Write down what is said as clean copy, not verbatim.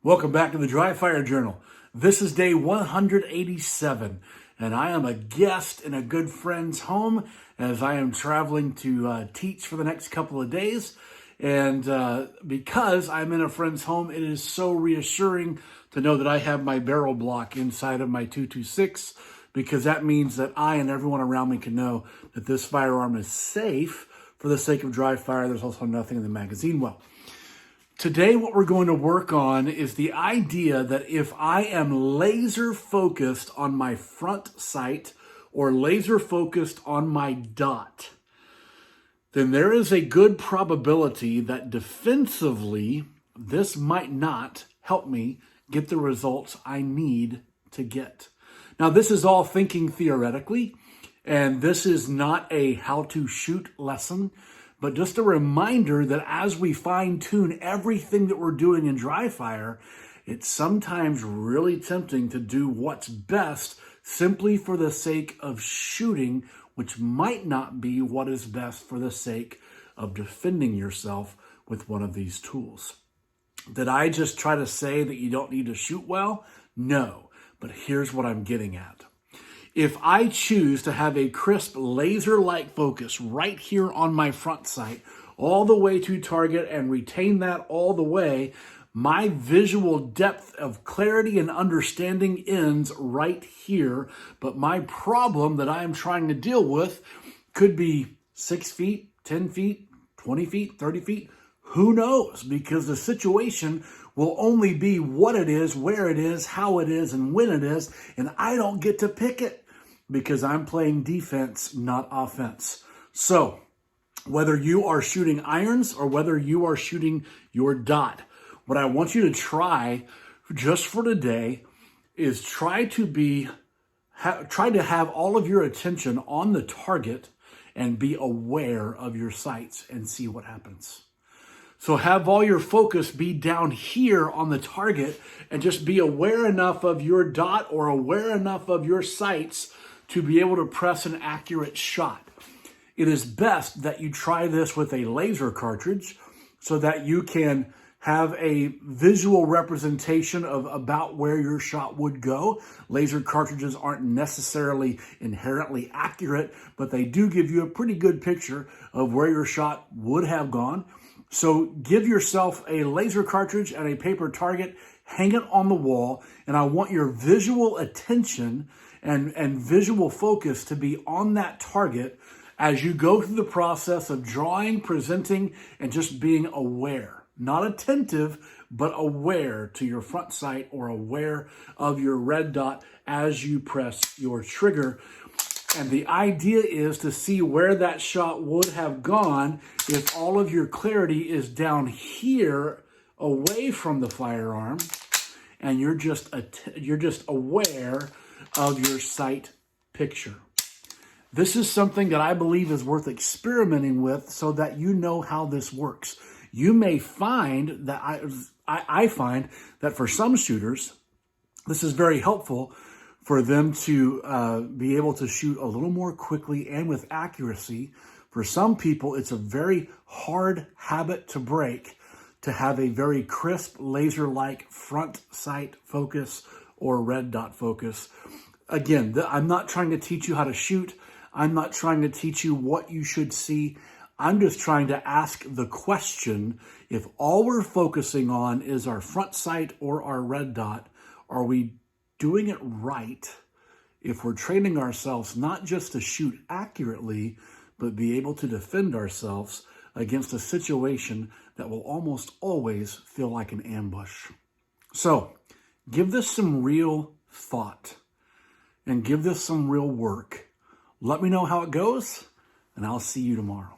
Welcome back to the Dry Fire Journal. This is day 187, and I am a guest in a good friend's home as I am traveling to teach for the next couple of days. And because I'm in a friend's home, it is so reassuring to know that I have my barrel block inside of my 226, because that means that I and everyone around me can know that this firearm is safe for the sake of dry fire. There's also nothing in the magazine well. Today, what we're going to work on is the idea that if I am laser focused on my front sight or laser focused on my dot, then there is a good probability that defensively, this might not help me get the results I need to get. Now, this is all thinking theoretically, and this is not a how to shoot lesson. But just a reminder that as we fine-tune everything that we're doing in dry fire, it's sometimes really tempting to do what's best simply for the sake of shooting, which might not be what is best for the sake of defending yourself with one of these tools. Did I just try to say that you don't need to shoot well? No, but here's what I'm getting at. If I choose to have a crisp laser-like focus right here on my front sight, all the way to target, and retain that all the way, my visual depth of clarity and understanding ends right here. But my problem that I am trying to deal with could be 6 feet, 10 feet, 20 feet, 30 feet. Who knows? Because the situation will only be what it is, where it is, how it is, and when it is. And I don't get to pick it, because I'm playing defense, not offense. So whether you are shooting irons or whether you are shooting your dot, what I want you to try just for today is try to have all of your attention on the target and be aware of your sights and see what happens. So have all your focus be down here on the target and just be aware enough of your dot or aware enough of your sights to be able to press an accurate shot. It is best that you try this with a laser cartridge so that you can have a visual representation of about where your shot would go. Laser cartridges aren't necessarily inherently accurate, but they do give you a pretty good picture of where your shot would have gone. So give yourself a laser cartridge and a paper target, hang it on the wall, and I want your visual attention and visual focus to be on that target as you go through the process of drawing, presenting, and just being aware. Not attentive, but aware to your front sight or aware of your red dot as you press your trigger. And the idea is to see where that shot would have gone if all of your clarity is down here away from the firearm, and you're just aware of your sight picture. This is something that I believe is worth experimenting with so that you know how this works. You may find that I find that for some shooters, this is very helpful for them to be able to shoot a little more quickly and with accuracy. For some people, it's a very hard habit to break to have a very crisp laser-like front sight focus or red dot focus. Again, I'm not trying to teach you how to shoot. I'm not trying to teach you what you should see. I'm just trying to ask the question, if all we're focusing on is our front sight or our red dot, are we doing it right if we're training ourselves not just to shoot accurately, but be able to defend ourselves against a situation that will almost always feel like an ambush? So give this some real thought and give this some real work. Let me know how it goes, and I'll see you tomorrow.